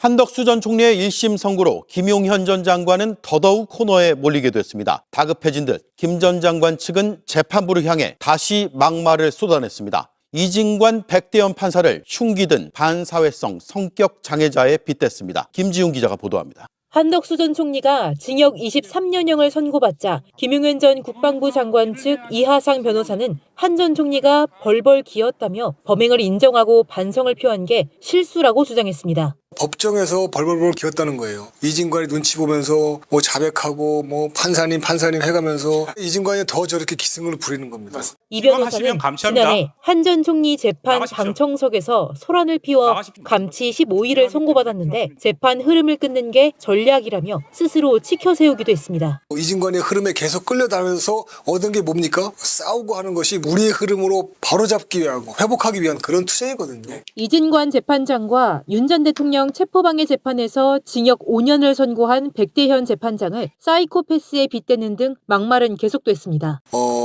한덕수 전 총리의 1심 선고로 김용현 전 장관은 더더욱 코너에 몰리게 됐습니다. 다급해진 듯 김 전 장관 측은 재판부를 향해 다시 막말을 쏟아냈습니다. 이진관 백대현 판사를 흉기든 반사회성 성격 장애자에 빗댔습니다. 김지훈 기자가 보도합니다. 한덕수 전 총리가 징역 23년형을 선고받자 김용현 전 국방부 장관 측 이하상 변호사는 한 전 총리가 벌벌 기었다며 범행을 인정하고 반성을 표한 게 실수라고 주장했습니다. 법정에서 벌벌벌 기었다는 거예요. 이진관이 눈치 보면서 자백하고 판사님 해가면서 이진관이 더 저렇게 기승을 부리는 겁니다. 이 변호사는 지난해 한 전 총리 재판 방청석에서 소란을 피워 감치 15일을 선고받았는데 재판 흐름을 끊는 게 전략이라며 스스로 치켜세우기도 했습니다. 이진관의 흐름에 계속 끌려다니면서 얻은 게 뭡니까? 싸우고 하는 것이 우리의 흐름으로 바로잡기 위하고 회복하기 위한 그런 투쟁이거든요. 이진관 재판장과 윤 전 대통령 체포방해 재판에서 징역 5년을 선고한 백대현 재판장을 사이코패스에 빗대는 등 막말은 계속됐습니다.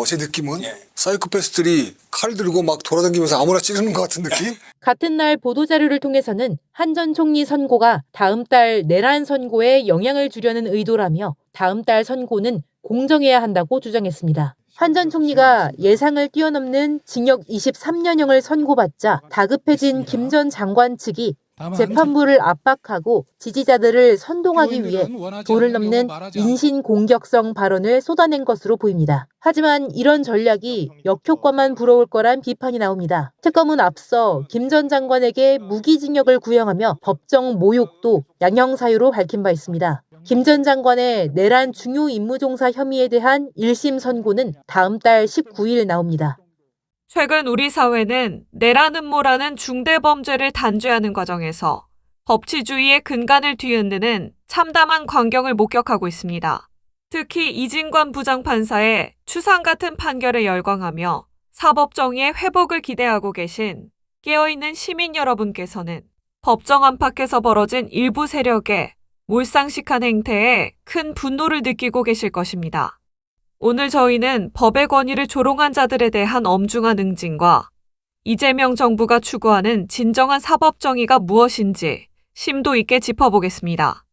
제 느낌은 사이코패스들이 칼 들고 막 돌아다니면서 아무나 찌르는 것 같은 느낌? 같은 날 보도자료를 통해서는 한 전 총리 선고가 다음 달 내란 선고에 영향을 주려는 의도라며 다음 달 선고는 공정해야 한다고 주장했습니다. 한 전 총리가 예상을 뛰어넘는 징역 23년형을 선고받자 다급해진 김 전 장관 측이 재판부를 압박하고 지지자들을 선동하기 위해 도를 넘는 인신공격성 발언을 쏟아낸 것으로 보입니다. 하지만 이런 전략이 역효과만 불어올 거란 비판이 나옵니다. 특검은 앞서 김 전 장관에게 무기징역을 구형하며 법정 모욕도 양형사유로 밝힌 바 있습니다. 김 전 장관의 내란 중요 임무종사 혐의에 대한 1심 선고는 다음 달 19일 나옵니다. 최근 우리 사회는 내란 음모라는 중대범죄를 단죄하는 과정에서 법치주의의 근간을 뒤흔드는 참담한 광경을 목격하고 있습니다. 특히 이진관 부장판사의 추상 같은 판결에 열광하며 사법정의의 회복을 기대하고 계신 깨어있는 시민 여러분께서는 법정 안팎에서 벌어진 일부 세력의 몰상식한 행태에 큰 분노를 느끼고 계실 것입니다. 오늘 저희는 법의 권위를 조롱한 자들에 대한 엄중한 응징과 이재명 정부가 추구하는 진정한 사법정의가 무엇인지 심도 있게 짚어보겠습니다.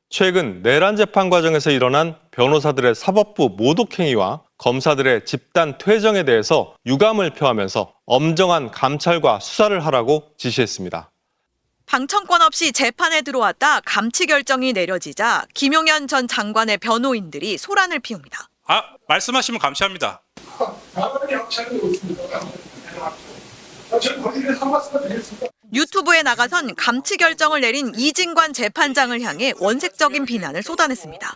최근 내란 재판 과정에서 일어난 변호사들의 사법부 모독행위와 검사들의 집단 퇴정에 대해서 유감을 표하면서 엄정한 감찰과 수사를 하라고 지시했습니다. 방청권 없이 재판에 들어왔다 감치 결정이 내려지자 김용현 전 장관의 변호인들이 소란을 피웁니다. 말씀하시면 감시합니다. 유튜브에 나가선 감치 결정을 내린 이진관 재판장을 향해 원색적인 비난을 쏟아냈습니다.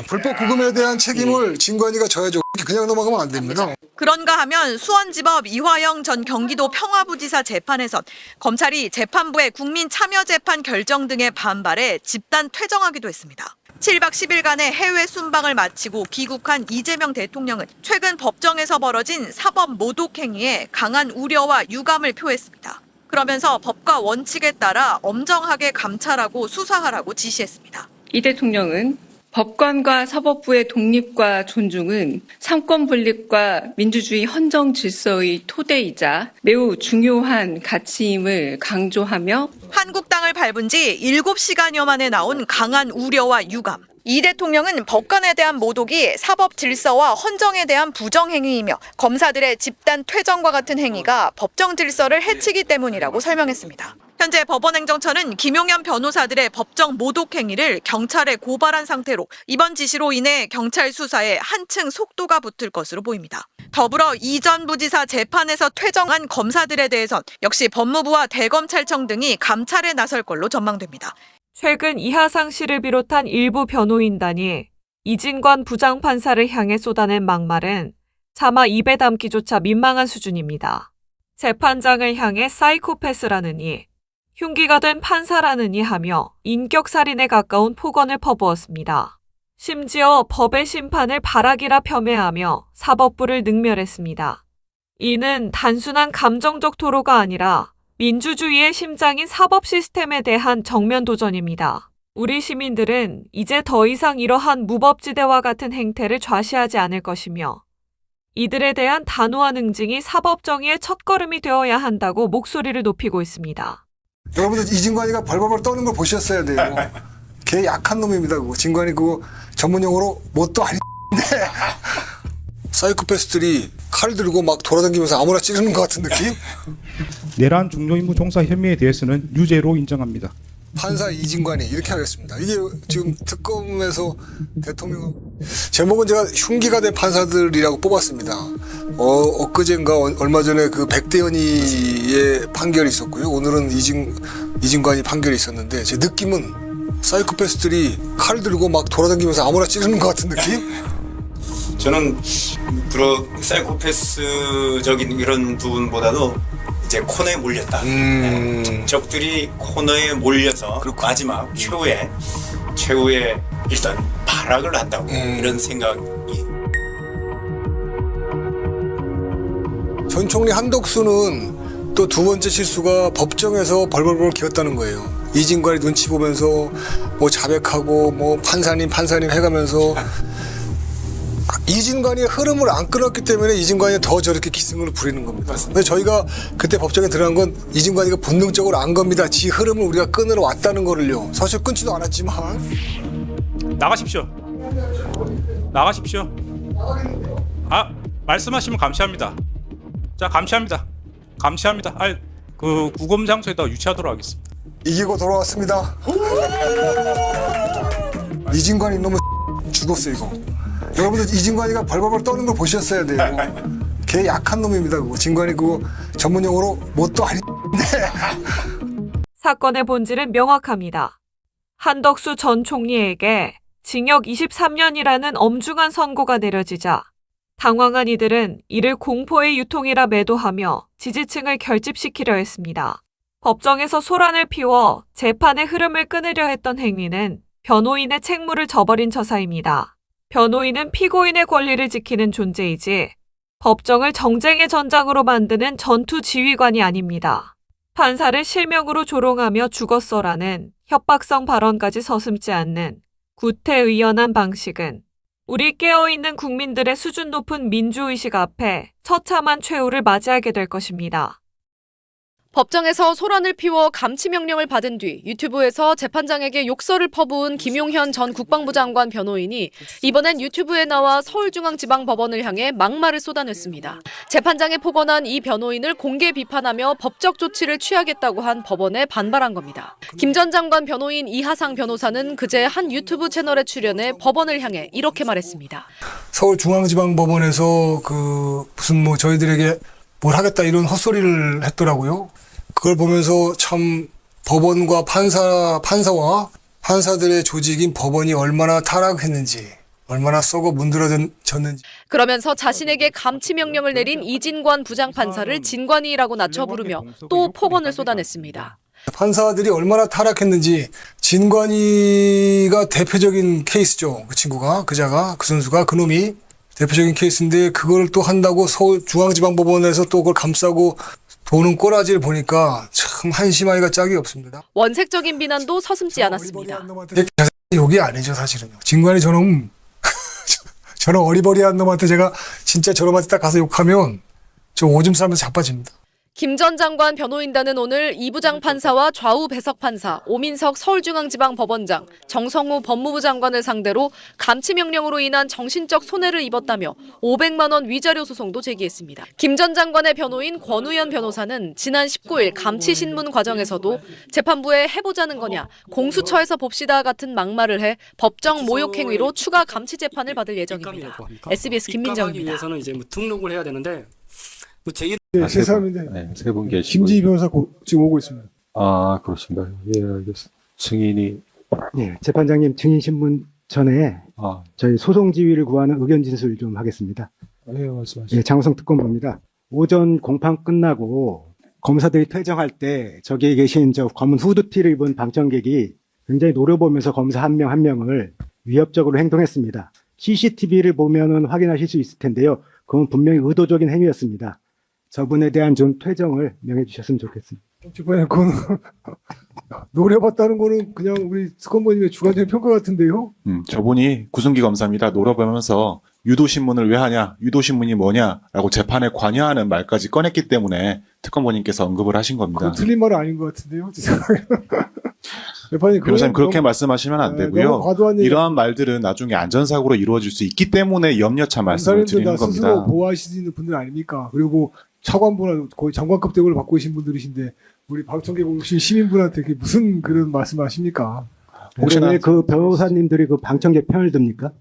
불법 구금에 대한 책임을 진관이가 져야죠. 그냥 넘어가면 안 됩니다. 그런가 하면 수원지법 이화영 전 경기도 평화부지사 재판에선 검찰이 재판부의 국민참여재판 결정 등에 반발해 집단 퇴정하기도 했습니다. 7박 10일간의 해외 순방을 마치고 귀국한 이재명 대통령은 최근 법정에서 벌어진 사법 모독 행위에 강한 우려와 유감을 표했습니다. 그러면서 법과 원칙에 따라 엄정하게 감찰하고 수사하라고 지시했습니다. 이 대통령은 법관과 사법부의 독립과 존중은 삼권 분립과 민주주의 헌정 질서의 토대이자 매우 중요한 가치임을 강조하며 한국당을 밟은 지 7시간여 만에 나온 강한 우려와 유감. 이 대통령은 법관에 대한 모독이 사법 질서와 헌정에 대한 부정행위이며 검사들의 집단 퇴정과 같은 행위가 법정 질서를 해치기 때문이라고 설명했습니다. 현재 법원행정처는 김용현 변호사들의 법정 모독 행위를 경찰에 고발한 상태로 이번 지시로 인해 경찰 수사에 한층 속도가 붙을 것으로 보입니다. 더불어 이 전 부지사 재판에서 퇴정한 검사들에 대해선 역시 법무부와 대검찰청 등이 감찰에 나설 걸로 전망됩니다. 최근 이하상 씨를 비롯한 일부 변호인단이 이진관 부장판사를 향해 쏟아낸 막말은 차마 입에 담기조차 민망한 수준입니다. 재판장을 향해 사이코패스라느니 흉기가 된 판사라느니 하며 인격살인에 가까운 폭언을 퍼부었습니다. 심지어 법의 심판을 발악이라 폄훼하며 사법부를 능멸했습니다. 이는 단순한 감정적 토로가 아니라 민주주의의 심장인 사법 시스템에 대한 정면 도전입니다. 우리 시민들은 이제 더 이상 이러한 무법지대와 같은 행태를 좌시하지 않을 것이며 이들에 대한 단호한 응징이 사법정의의 첫걸음이 되어야 한다고 목소리를 높이고 있습니다. 여러분들 이진관이가 벌벌벌 떠는 걸 보셨어야 돼요. 걔 약한 놈입니다. 그거 진관이 그거 전문용어로 뭣도 아닌데 사이코패스들이 칼 들고 막 돌아다니면서 아무나 찌르는 것 같은 느낌? 내란 중요임무 종사 혐의에 대해서는 유죄로 인정합니다. 판사 이진관이 이렇게 하겠습니다. 이게 지금 특검에서 대통령 제목은 제가 흉기가 된 판사들이라고 뽑았습니다. 엊그젠가 얼마 전에 그 백대현이의 판결이 있었고요. 오늘은 이진관이 판결이 있었는데 제 느낌은 사이코패스들이 칼 들고 막 돌아다니면서 아무나 찌르는 것 같은 느낌? 저는 그런 사이코패스적인 이런 부분보다도 이제 코너에 몰렸다. 네. 적들이 코너에 몰려서 마지막 최후의 일단 발악을 한다고 이런 생각이. 전 총리 한덕수는 또 두 번째 실수가 법정에서 벌벌벌 기었다는 거예요. 이진관이 눈치 보면서 뭐 자백하고 뭐 판사님 해가면서 이진관이 흐름을 안 끊었기 때문에 이진관이 더 저렇게 기승을 부리는 겁니다. 근데 저희가 그때 법정에 들어간 건 이진관이가 본능적으로 안 겁니다. 지 흐름을 우리가 끊으러 왔다는 거를요. 사실 끊지도 않았지만. 나가십시오. 나가십시오. 말씀하시면 감시합니다. 자, 감시합니다. 그 구금 장소에다가 유치하도록 하겠습니다. 이기고 돌아왔습니다. 이진관 이놈은 죽었어 이거. 여러분들 이진관이가 벌벌벌 떠는 걸 보셨어야 돼요. 걔 약한 놈입니다. 그거 진관이 그거 전문용어로 뭣도 아닌데. 사건의 본질은 명확합니다. 한덕수 전 총리에게 징역 23년이라는 엄중한 선고가 내려지자 당황한 이들은 이를 공포의 유통이라 매도하며 지지층을 결집시키려 했습니다. 법정에서 소란을 피워 재판의 흐름을 끊으려 했던 행위는 변호인의 책무를 저버린 처사입니다. 변호인은 피고인의 권리를 지키는 존재이지 법정을 정쟁의 전장으로 만드는 전투 지휘관이 아닙니다. 판사를 실명으로 조롱하며 죽었어라는 협박성 발언까지 서슴지 않는 구태의연한 방식은 우리 깨어있는 국민들의 수준 높은 민주의식 앞에 처참한 최후를 맞이하게 될 것입니다. 법정에서 소란을 피워 감치 명령을 받은 뒤 유튜브에서 재판장에게 욕설을 퍼부은 김용현 전 국방부 장관 변호인이 이번엔 유튜브에 나와 서울중앙지방법원을 향해 막말을 쏟아냈습니다. 재판장에 폭언한 이 변호인을 공개 비판하며 법적 조치를 취하겠다고 한 법원에 반발한 겁니다. 김 전 장관 변호인 이하상 변호사는 그제 한 유튜브 채널에 출연해 법원을 향해 이렇게 말했습니다. 서울중앙지방법원에서 무슨 저희들에게 뭘 하겠다 이런 헛소리를 했더라고요. 그걸 보면서 참 법원과 판사와 판사들의 조직인 법원이 얼마나 타락했는지, 얼마나 썩어 문드러졌는지. 그러면서 자신에게 감치 명령을 내린 이진관 부장판사를 진관이라고 낮춰 부르며 또 폭언을 쏟아냈습니다. 판사들이 얼마나 타락했는지. 진관이가 대표적인 케이스죠. 그 친구가, 그 선수가, 그놈이 대표적인 케이스인데 그걸 또 한다고 서울중앙지방법원에서 또 그걸 감싸고 도는 꼬라지를 보니까 참 한심하기가 짝이 없습니다. 원색적인 비난도 서슴지 않았습니다. 욕이 아니죠 사실은. 진관이 저런 어리버리한 놈한테 제가 진짜 저놈한테 딱 가서 욕하면 저 오줌 싸면서 자빠집니다. 김 전 장관 변호인단은 오늘 이 부장판사와 좌우 배석판사, 오민석 서울중앙지방법원장, 정성우 법무부 장관을 상대로 감치명령으로 인한 정신적 손해를 입었다며 500만 원 위자료 소송도 제기했습니다. 김 전 장관의 변호인 권우현 변호사는 지난 19일 감치신문 과정에서도 재판부에 해보자는 거냐, 공수처에서 봅시다 같은 막말을 해 법정 모욕 행위로 추가 감치 재판을 받을 예정입니다. SBS 김민정입니다. 위해서는 이제 등록을 해야 되는데 네, 세 사람인데 세 분 계시고 김지희 변호사 지금 오고 있습니다. 그렇습니다. 예, 알겠습니다. 증인이 재판장님 증인 신문 전에 저희 소송 지휘를 구하는 의견 진술 좀 하겠습니다. 말씀하시죠. 장우성 특검보입니다. 오전 공판 끝나고 검사들이 퇴정할 때 저기에 계신 저 검은 후드티를 입은 방청객이 굉장히 노려보면서 검사 한 명 한 명을 위협적으로 행동했습니다. CCTV를 보면은 확인하실 수 있을 텐데요. 그건 분명히 의도적인 행위였습니다. 저분에 대한 좀 퇴정을 명해 주셨으면 좋겠습니다. 그건 노려봤다는 거는 그냥 우리 특검보님의 주관적인 평가 같은데요? 저분이 구승기 검사입니다. 노려보면서 유도신문을 왜 하냐, 유도신문이 뭐냐라고 재판에 관여하는 말까지 꺼냈기 때문에 특검본인께서 언급을 하신 겁니다. 그건 틀린 말은 아닌 것 같은데요. 재판이 변호사님 그렇게 말씀하시면 안 되고요. 너무 과도한 얘기. 이러한 말들은 나중에 안전사고로 이루어질 수 있기 때문에 염려차 말씀을 드리는 겁니다. 스스로 보호하시는 분들 아닙니까? 그리고 차관보나 거의 장관급 대우를 받고 계신 분들이신데 우리 방청객 오신 시민분한테 그게 무슨 그런 말씀을 하십니까? 혹시나 왜 그 변호사님들이 그 방청객 편을 듭니까?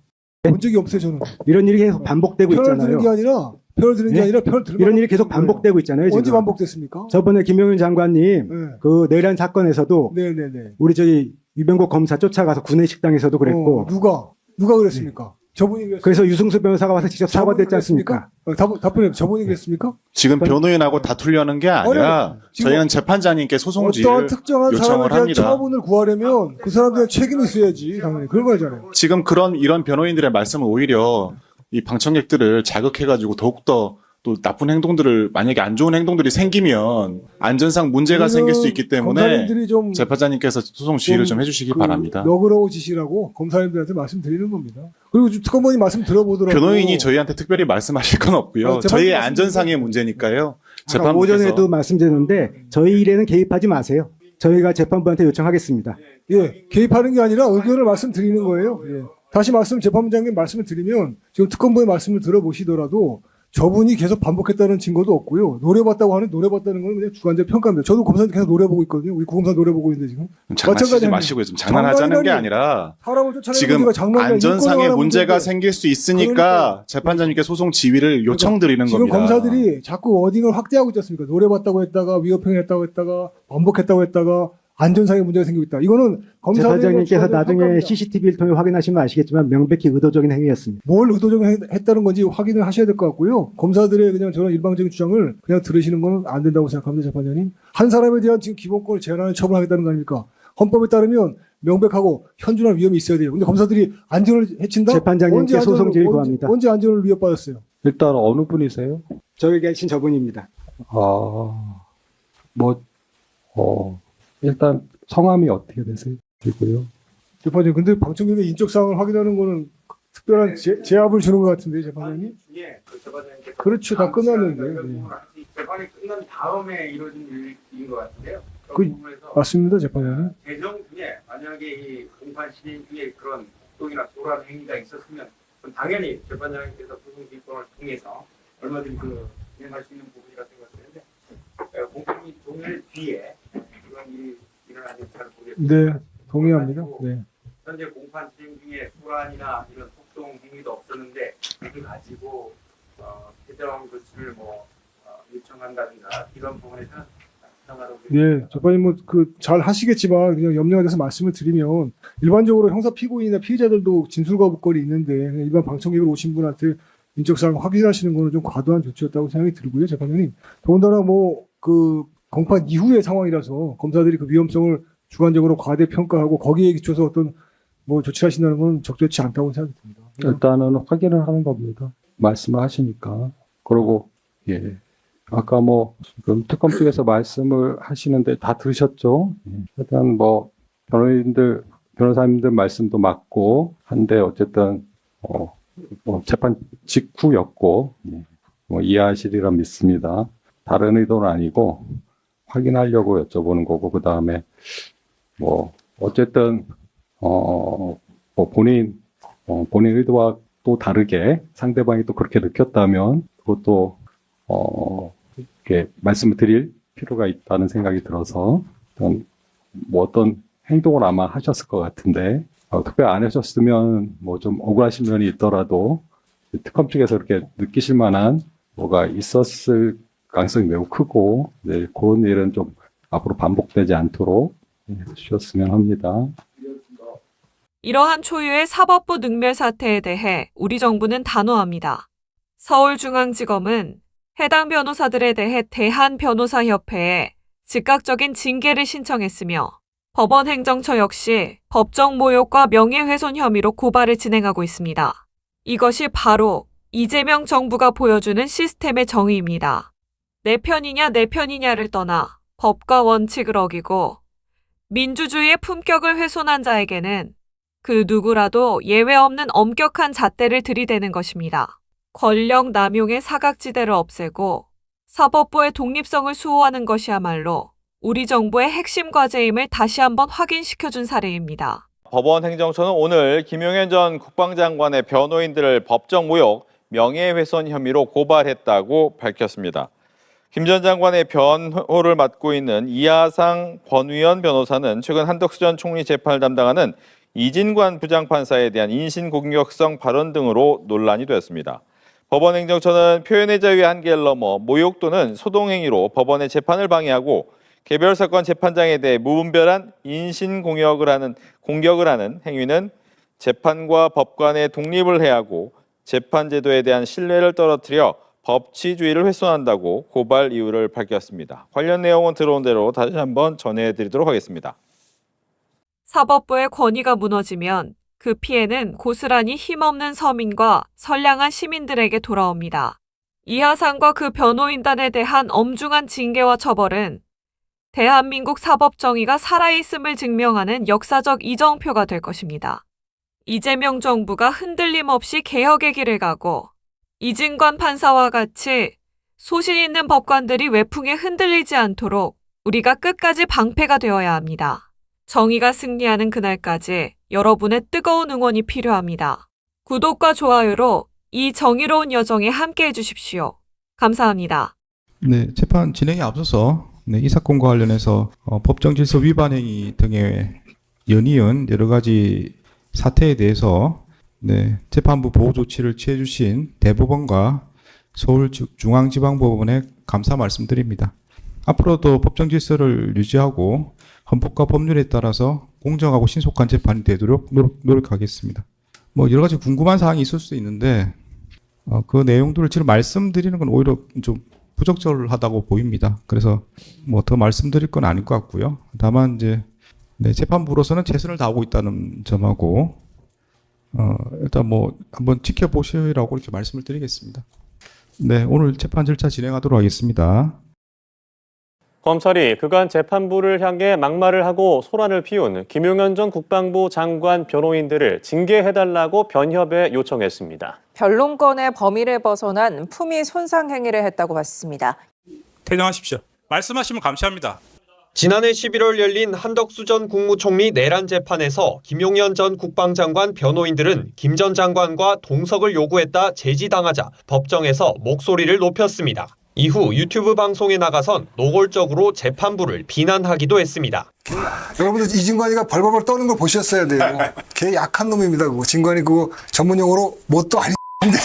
본 적이 없어요, 저는. 이런 일이 계속 반복되고 편을 있잖아요. 드는 게 아니라 편을 드는 게 네? 아니라 편을 들면 이런 일이 계속 반복되고 있잖아요. 언제 지금. 반복됐습니까? 저번에 김용현 장관님 네. 그 내란 사건에서도 네네네. 우리 저기 유병국 검사 쫓아가서 구내 식당에서도 그랬고 누가 그랬습니까? 저분이 그랬습니까? 그래서 유승수 변호사가 와서 직접 사과됐지 않습니까? 답변해. 저분이 그랬습니까? 지금 변호인하고 다투려는 게 아니라 저희는 재판장님께 소송 어떠한 지휘를 특정한 사람에 요청을 대한 합니다. 처분을 구하려면 그 사람들의 책임이 있어야지. 당연히 그런 거잖아요. 지금 이런 변호인들의 말씀은 오히려 이 방청객들을 자극해가지고 더욱더 또 나쁜 행동들을 만약에 안 좋은 행동들이 생기면 안전상 문제가 생길 수 있기 때문에 검사님들이 좀 재판장님께서 소송 지휘를 좀 해주시기 바랍니다. 너그러우지시라고 검사님들한테 말씀드리는 겁니다. 그리고 특검원이 말씀 들어보더라고요. 변호인이 저희한테 특별히 말씀하실 건 없고요. 저희의 안전상의 문제니까요. 아까 오전에도 말씀드렸는데 저희 일에는 개입하지 마세요. 저희가 재판부한테 요청하겠습니다. 예, 개입하는 게 아니라 의견을 말씀드리는 거예요. 예. 다시 재판부장님 말씀을 드리면 지금 특검부의 말씀을 들어보시더라도 저분이 계속 반복했다는 증거도 없고요. 노려봤다고 하는 노려봤다는 건 그냥 주관적 평가입니다. 저도 검사한테 계속 노려보고 있거든요. 우리 구검사 노려보고 있는데 지금. 장난치지 마시고요. 좀 장난하자는 게 아니라 지금 안전상의 문제가 생길 수 있으니까 재판장님께 소송 지휘를 요청드리는 지금 겁니다. 검사들이 자꾸 워딩을 확대하고 있지 않습니까? 노려봤다고 했다가 위협행위했다고 했다가 반복했다고 했다가 안전상의 문제가 생기고 있다. 이거는 재판장님께서 나중에 CCTV를 통해 확인하시면 아시겠지만 명백히 의도적인 행위였습니다. 뭘 의도적으로 했다는 건지 확인을 하셔야 될 것 같고요. 검사들의 그냥 저런 일방적인 주장을 그냥 들으시는 건 안 된다고 생각합니다, 재판장님. 한 사람에 대한 지금 기본권을 제한하는 처벌하겠다는 거 아닙니까? 헌법에 따르면 명백하고 현준한 위험이 있어야 돼요. 근데 검사들이 안전을 해친다? 재판장님께 소송 지휘 구합니다. 언제 안전을 위협받았어요? 일단 어느 분이세요? 저기 계신 저분입니다. 일단 성함이 어떻게 되세요? 그리고요. 재판장님, 근데 방청객의 인적 사항을 확인하는 거는 특별한 제압을 주는 것 같은데, 재판장님? 그렇죠, 다 끝났는데. 네. 재판이 끝난 다음에 이루어진 일인 것 같은데요. 맞습니다, 재판장님. 재정 중에 만약에 이 공판 시민 중에 그런 폭동이나 소란 행위가 있었으면 그럼 당연히 재판장님께서 소송 기권을 통해서 얼마든지 진행할 수 있는 부분이라 생각되는데 공판이 종일 뒤에 그런 일이 일어나지 잘 모르겠습니다. 네, 동의합니다. 네. 현재 공판 진행 중에 소란이나 이런 폭동 행위도 없었는데 이걸 가지고 재정 조치를 요청한다든가 이런 부분에서는 예, 재판님 잘 하시겠지만 그냥 염려가 돼서 말씀을 드리면 일반적으로 형사 피고인이나 피해자들도 진술 거부권이 있는데 그냥 일반 방청객으로 오신 분한테 인적 사항 확인하시는 거는 좀 과도한 조치였다고 생각이 들고요, 재판장님. 더군다나 공판 이후의 상황이라서 검사들이 그 위험성을 주관적으로 과대 평가하고 거기에 기초해서 어떤 조치를 하신다는 건 적절치 않다고 생각이 듭니다. 일단은 확인을 하는 겁니다. 말씀을 하시니까. 그리고 아까 지금 특검 측에서 말씀을 하시는데 다 들으셨죠? 일단 변호사님들 말씀도 맞고 한데 어쨌든 재판 직후였고 이해하시리라 믿습니다. 다른 의도는 아니고 확인하려고 여쭤보는 거고 그 다음에 어쨌든 본인 의도와 또 다르게 상대방이 또 그렇게 느꼈다면 그것도 이렇게 말씀을 드릴 필요가 있다는 생각이 들어서 어떤 행동을 아마 하셨을 것 같은데 특별히 안 하셨으면 좀 억울하신 면이 있더라도 특검 측에서 이렇게 느끼실 만한 뭐가 있었을 가능성이 매우 크고 그런 일은 좀 앞으로 반복되지 않도록 해주셨으면 합니다. 이러한 초유의 사법부 능멸 사태에 대해 우리 정부는 단호합니다. 서울중앙지검은 해당 변호사들에 대해 대한변호사협회에 즉각적인 징계를 신청했으며 법원행정처 역시 법정 모욕과 명예훼손 혐의로 고발을 진행하고 있습니다. 이것이 바로 이재명 정부가 보여주는 시스템의 정의입니다. 내 편이냐를 떠나 법과 원칙을 어기고 민주주의의 품격을 훼손한 자에게는 그 누구라도 예외 없는 엄격한 잣대를 들이대는 것입니다. 권력 남용의 사각지대를 없애고 사법부의 독립성을 수호하는 것이야말로 우리 정부의 핵심 과제임을 다시 한번 확인시켜준 사례입니다. 법원 행정처는 오늘 김용현 전 국방장관의 변호인들을 법정 모욕, 명예훼손 혐의로 고발했다고 밝혔습니다. 김 전 장관의 변호를 맡고 있는 이하상 권우현 변호사는 최근 한덕수 전 총리 재판을 담당하는 이진관 부장판사에 대한 인신공격성 발언 등으로 논란이 되었습니다. 법원 행정처는 표현의 자유의 한계를 넘어 모욕 또는 소동행위로 법원의 재판을 방해하고 개별 사건 재판장에 대해 무분별한 인신공격을 하는 행위는 재판과 법관의 독립을 해하고 재판제도에 대한 신뢰를 떨어뜨려 법치주의를 훼손한다고 고발 이유를 밝혔습니다. 관련 내용은 들어온 대로 다시 한번 전해드리도록 하겠습니다. 사법부의 권위가 무너지면 그 피해는 고스란히 힘없는 서민과 선량한 시민들에게 돌아옵니다. 이하상과 그 변호인단에 대한 엄중한 징계와 처벌은 대한민국 사법정의가 살아있음을 증명하는 역사적 이정표가 될 것입니다. 이재명 정부가 흔들림 없이 개혁의 길을 가고 이진관 판사와 같이 소신 있는 법관들이 외풍에 흔들리지 않도록 우리가 끝까지 방패가 되어야 합니다. 정의가 승리하는 그날까지 여러분의 뜨거운 응원이 필요합니다. 구독과 좋아요로 이 정의로운 여정에 함께해 주십시오. 감사합니다. 네, 재판 진행에 앞서서 이 사건과 관련해서 법정 질서 위반 행위 등의 연이은 여러 가지 사태에 대해서 재판부 보호 조치를 취해 주신 대법원과 서울중앙지방법원에 감사 말씀드립니다. 앞으로도 법정 질서를 유지하고 헌법과 법률에 따라서 공정하고 신속한 재판이 되도록 노력하겠습니다. 여러 가지 궁금한 사항이 있을 수도 있는데 그 내용들을 지금 말씀드리는 건 오히려 좀 부적절하다고 보입니다. 그래서 더 말씀드릴 건 아닐 것 같고요. 다만 이제 재판부로서는 최선을 다하고 있다는 점하고 일단 한번 지켜보시라고 이렇게 말씀을 드리겠습니다. 네, 오늘 재판 절차 진행하도록 하겠습니다. 검찰이 그간 재판부를 향해 막말을 하고 소란을 피운 김용현 전 국방부 장관 변호인들을 징계해달라고 변협에 요청했습니다. 변론권의 범위를 벗어난 품위 손상 행위를 했다고 봤습니다. 퇴정하십시오. 말씀하시면 감시합니다. 지난해 11월 열린 한덕수 전 국무총리 내란 재판에서 김용현 전 국방장관 변호인들은 김 전 장관과 동석을 요구했다 제지당하자 법정에서 목소리를 높였습니다. 이후 유튜브 방송에 나가선 노골적으로 재판부를 비난하기도 했습니다. 여러분들 이진관이가 벌벌벌 떠는 걸 보셨어야 돼요. 걔 약한 놈입니다. 그거. 진관이 그거 전문용어로 뭣도 아닌데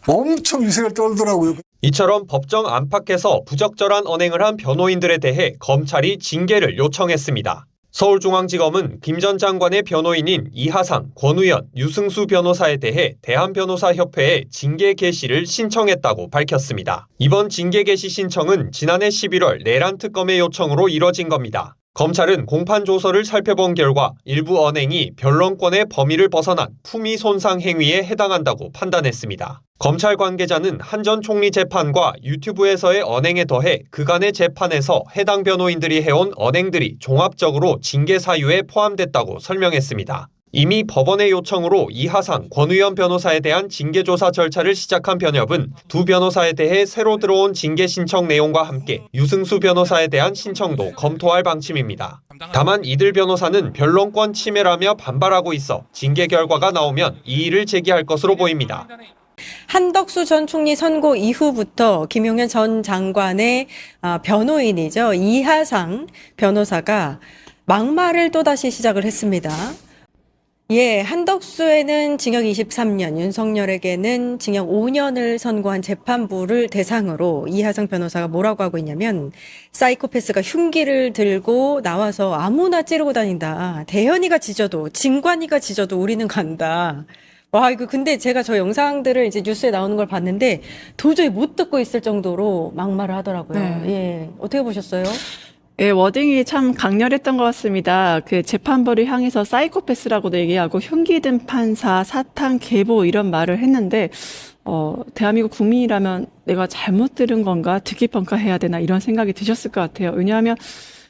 엄청 위세를 떨더라고요. 이처럼 법정 안팎에서 부적절한 언행을 한 변호인들에 대해 검찰이 징계를 요청했습니다. 서울중앙지검은 김 전 장관의 변호인인 이하상, 권우현, 유승수 변호사에 대해 대한변호사협회에 징계 개시를 신청했다고 밝혔습니다. 이번 징계 개시 신청은 지난해 11월 내란 특검의 요청으로 이뤄진 겁니다. 검찰은 공판 조서를 살펴본 결과 일부 언행이 변론권의 범위를 벗어난 품위 손상 행위에 해당한다고 판단했습니다. 검찰 관계자는 한 전 총리 재판과 유튜브에서의 언행에 더해 그간의 재판에서 해당 변호인들이 해온 언행들이 종합적으로 징계 사유에 포함됐다고 설명했습니다. 이미 법원의 요청으로 이하상, 권우현 변호사에 대한 징계조사 절차를 시작한 변협은 두 변호사에 대해 새로 들어온 징계 신청 내용과 함께 유승수 변호사에 대한 신청도 검토할 방침입니다. 다만 이들 변호사는 변론권 침해라며 반발하고 있어 징계 결과가 나오면 이의를 제기할 것으로 보입니다. 한덕수 전 총리 선고 이후부터 김용현 전 장관의 변호인이죠. 이하상 변호사가 막말을 또다시 시작을 했습니다. 한덕수에는 징역 23년, 윤석열에게는 징역 5년을 선고한 재판부를 대상으로 이하상 변호사가 뭐라고 하고 있냐면 사이코패스가 흉기를 들고 나와서 아무나 찌르고 다닌다. 대현이가 지져도, 진관이가 지져도 우리는 간다. 와, 이거 근데 제가 저 영상들을 이제 뉴스에 나오는 걸 봤는데 도저히 못 듣고 있을 정도로 막말을 하더라고요. 어떻게 보셨어요? 워딩이 참 강렬했던 것 같습니다. 그 재판부를 향해서 사이코패스라고도 얘기하고 흉기 든 판사, 사탕, 계보 이런 말을 했는데 대한민국 국민이라면 내가 잘못 들은 건가 듣기 평가해야 되나 이런 생각이 드셨을 것 같아요. 왜냐하면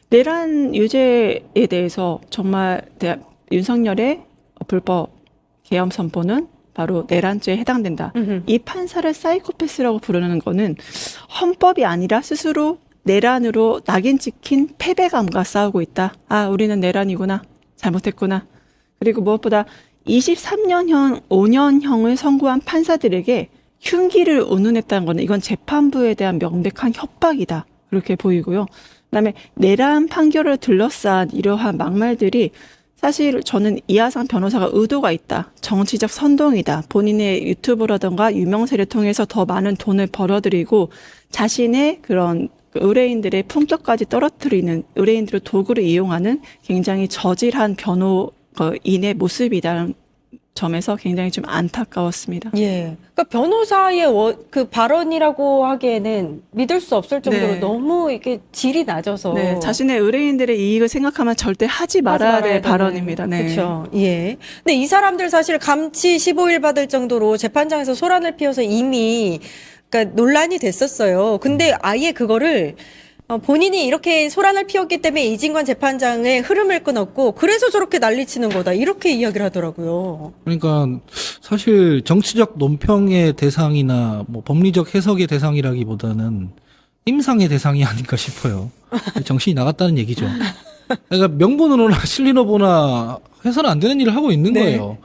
내란 유죄에 대해서 정말 윤석열의 불법 계엄 선포는 바로 내란죄에 해당된다. 이 판사를 사이코패스라고 부르는 거는 헌법이 아니라 스스로 내란으로 낙인 찍힌 패배감과 싸우고 있다. 아, 우리는 내란이구나. 잘못했구나. 그리고 무엇보다 23년형, 5년형을 선고한 판사들에게 흉기를 운운했다는 거는 이건 재판부에 대한 명백한 협박이다. 그렇게 보이고요. 그다음에 내란 판결을 둘러싼 이러한 막말들이 사실 저는 이하상 변호사가 의도가 있다. 정치적 선동이다. 본인의 유튜브라든가 유명세를 통해서 더 많은 돈을 벌어들이고 자신의 그런 의뢰인들의 품격까지 떨어뜨리는, 의뢰인들을 도구로 이용하는 굉장히 저질한 변호인의 모습이라는 점에서 굉장히 좀 안타까웠습니다. 예. 그러니까 변호사의 그 발언이라고 하기에는 믿을 수 없을 정도로 네. 너무 이게 질이 낮아서. 네, 자신의 의뢰인들의 이익을 생각하면 절대 하지 말아야 될 발언입니다. 네. 그렇죠. 예. 근데 이 사람들 사실 감치 15일 받을 정도로 재판장에서 소란을 피워서 이미 그러니까 논란이 됐었어요. 근데 아예 그거를 본인이 이렇게 소란을 피웠기 때문에 이진관 재판장의 흐름을 끊었고 그래서 저렇게 난리치는 거다 이렇게 이야기를 하더라고요. 그러니까 사실 정치적 논평의 대상이나 뭐 법리적 해석의 대상이라기보다는 임상의 대상이 아닌가 싶어요. 정신이 나갔다는 얘기죠. 그러니까 명분으로나 실리로 보나 해서는 안 되는 일을 하고 있는 거예요.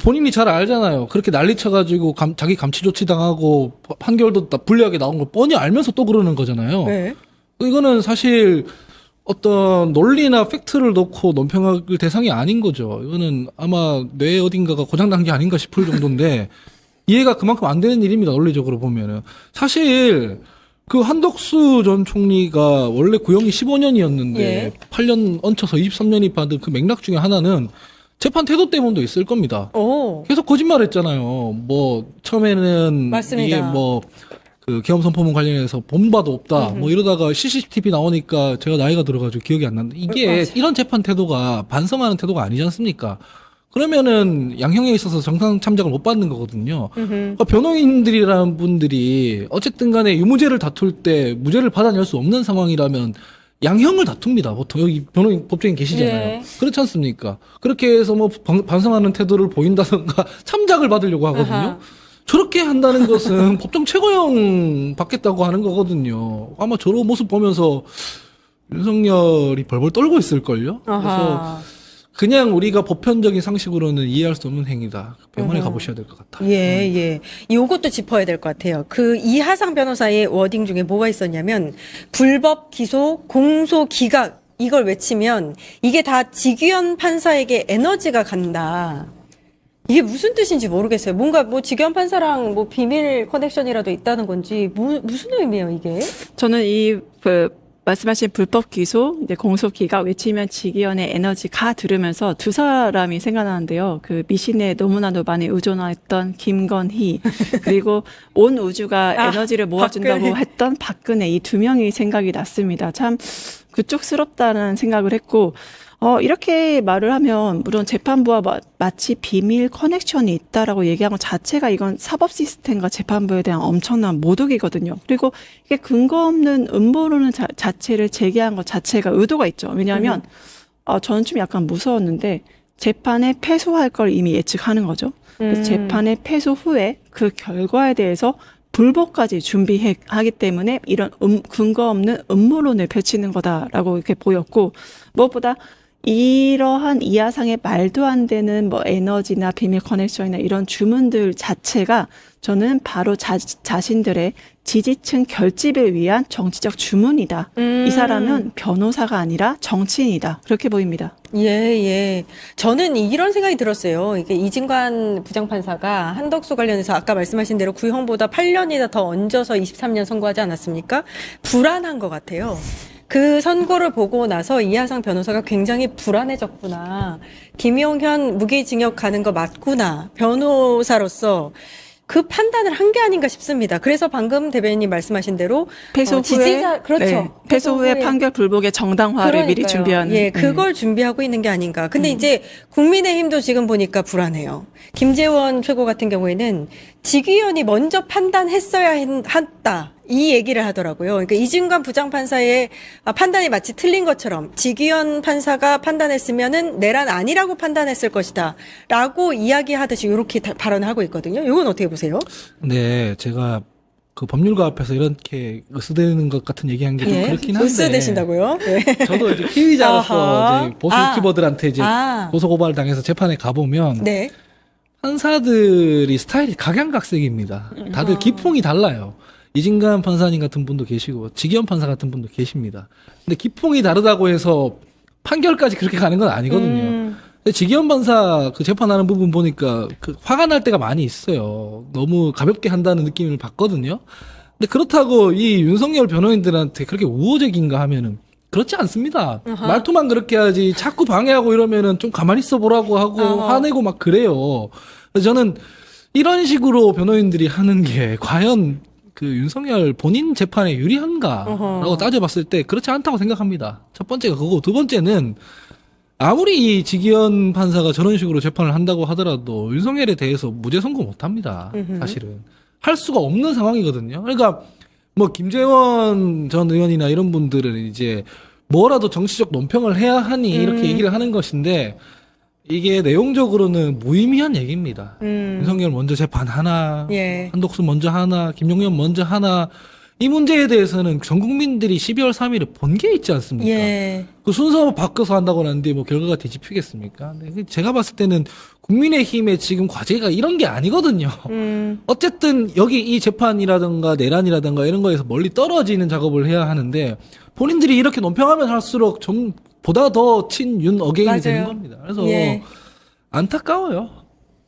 본인이 잘 알잖아요. 그렇게 난리쳐가지고 자기 감치 조치 당하고 판결도 불리하게 나온 걸 뻔히 알면서 또 그러는 거잖아요. 네. 이거는 사실 어떤 논리나 팩트를 놓고 논평할 대상이 아닌 거죠. 이거는 아마 뇌 어딘가가 고장난 게 아닌가 싶을 정도인데 이해가 그만큼 안 되는 일입니다. 논리적으로 보면은. 사실 그 한덕수 전 총리가 원래 구형이 15년이었는데 예. 8년 얹혀서 23년이 받은 그 맥락 중에 하나는 재판 태도 때문도 있을 겁니다. 계속 거짓말했잖아요. 뭐 처음에는 맞습니다. 이게 뭐 그 계엄 선포문 관련해서 본바도 없다. 뭐 이러다가 CCTV 나오니까 제가 나이가 들어가지고 기억이 안 나는데 이게 이런 재판 태도가 반성하는 태도가 아니지 않습니까? 그러면은 양형에 있어서 정상 참작을 못 받는 거거든요. 그러니까 변호인들이라는 분들이 어쨌든 간에 유무죄를 다툴 때 무죄를 받아낼 수 없는 상황이라면 양형을 다툽니다. 보통 여기 변호인 법조인 계시잖아요. 네. 그렇지 않습니까? 그렇게 해서 뭐 반성하는 태도를 보인다던가 참작을 받으려고 하거든요. 아하. 저렇게 한다는 것은 법정 최고형 받겠다고 하는 거거든요. 아마 저런 모습 보면서 윤석열이 벌벌 떨고 있을걸요? 그래서 그냥 우리가 보편적인 상식으로는 이해할 수 없는 행위다. 병원에 가보셔야 될 것 같아요. 예, 예. 요것도 짚어야 될 것 같아요. 그 이하상 변호사의 워딩 중에 뭐가 있었냐면 불법 기소, 공소 기각 이걸 외치면 이게 다 지규현 판사에게 에너지가 간다. 이게 무슨 뜻인지 모르겠어요. 뭔가 뭐 지규현 판사랑 뭐 비밀 커넥션이라도 있다는 건지 무슨 의미예요, 이게? 저는 말씀하신 불법 기소, 이제 공소기가 외치면 지기현의 에너지가 들으면서 두 사람이 생각나는데요. 그 미신에 너무나도 많이 의존했던 김건희, 그리고 온 우주가 에너지를 모아준다고 박근혜. 했던 박근혜, 이 두 명이 생각이 났습니다. 참 그쪽스럽다는 생각을 했고, 이렇게 말을 하면 물론 재판부와 마치 비밀 커넥션이 있다라고 얘기한 것 자체가 이건 사법 시스템과 재판부에 대한 엄청난 모독이거든요. 그리고 이게 근거 없는 음모론을 자체를 제기한 것 자체가 의도가 있죠. 왜냐하면 저는 좀 약간 무서웠는데 재판에 패소할 걸 이미 예측하는 거죠. 그래서 재판에 패소 후에 그 결과에 대해서 불복까지 준비하기 때문에 이런 근거 없는 음모론을 펼치는 거다라고 이렇게 보였고, 무엇보다 이러한 이하상의 말도 안 되는 뭐 에너지나 비밀 커넥션이나 이런 주문들 자체가 저는 바로 자신들의 지지층 결집을 위한 정치적 주문이다. 이 사람은 변호사가 아니라 정치인이다. 그렇게 보입니다. 예, 예. 저는 이런 생각이 들었어요. 이게 이진관 부장판사가 한덕수 관련해서 아까 말씀하신 대로 구형보다 8년이나 더 얹어서 23년 선고하지 않았습니까? 불안한 것 같아요. 그 선고를 보고 나서 이하상 변호사가 굉장히 불안해졌구나. 김용현 무기징역 가는 거 맞구나. 변호사로서 그 판단을 한 게 아닌가 싶습니다. 그래서 방금 대변인님 말씀하신 대로 패소 후에 지지자 그렇죠. 네, 패소 후에 판결 불복의 정당화를 미리 준비하는. 예, 그걸 준비하고 있는 게 아닌가. 근데 이제 국민의힘도 지금 보니까 불안해요. 김재원 최고 같은 경우에는 지규현이 먼저 판단했어야 했다. 이 얘기를 하더라고요. 그러니까 이진관 부장판사의 판단이 마치 틀린 것처럼 지기현 판사가 판단했으면은 내란 아니라고 판단했을 것이다 라고 이야기하듯이 이렇게 발언을 하고 있거든요. 이건 어떻게 보세요? 네, 제가 그 법률가 앞에서 이렇게 으스대는 것 같은 얘기한 게 좀 그렇긴 한데. 으스대신다고요? 네. 저도 이제 피의자로서 아하. 이제 보수 유튜버들한테 이제 고소고발을 당해서 재판에 가보면 네. 판사들이 스타일이 각양각색입니다. 다들 기풍이 달라요. 이진관 판사님 같은 분도 계시고 지기현 판사 같은 분도 계십니다. 근데 기풍이 다르다고 해서 판결까지 그렇게 가는 건 아니거든요. 근데 지기현 판사 그 재판하는 부분 보니까 그 화가 날 때가 많이 있어요. 너무 가볍게 한다는 느낌을 받거든요. 근데 그렇다고 이 윤석열 변호인들한테 그렇게 우호적인가 하면은 그렇지 않습니다. 말투만 그렇게 하지 자꾸 방해하고 이러면은 좀 가만히 있어 보라고 하고 화내고 막 그래요. 그래서 저는 이런 식으로 변호인들이 하는 게 과연 그 윤석열 본인 재판에 유리한가라고 따져봤을 때 그렇지 않다고 생각합니다. 첫 번째가 그거고 두 번째는 아무리 이 지기현 판사가 저런 식으로 재판을 한다고 하더라도 윤석열에 대해서 무죄 선고 못 합니다. 사실은. 할 수가 없는 상황이거든요. 그러니까 뭐 김재원 전 의원이나 이런 분들은 이제 뭐라도 정치적 논평을 해야 하니 이렇게 얘기를 하는 것인데 이게 내용적으로는 무의미한 얘기입니다. 윤석열 먼저 재판하나, 한독수 먼저 하나, 김용현 먼저 하나, 이 문제에 대해서는 전 국민들이 12월 3일에 본 게 있지 않습니까? 그 순서 바꿔서 한다고 하는데 뭐 결과가 뒤집히겠습니까? 제가 봤을 때는 국민의힘의 지금 과제가 이런 게 아니거든요. 어쨌든 여기 이 재판이라든가 내란이라든가 이런 거에서 멀리 떨어지는 작업을 해야 하는데 본인들이 이렇게 논평하면 할수록 좀 보다 더 친윤 어게인이 되는 겁니다. 그래서 안타까워요.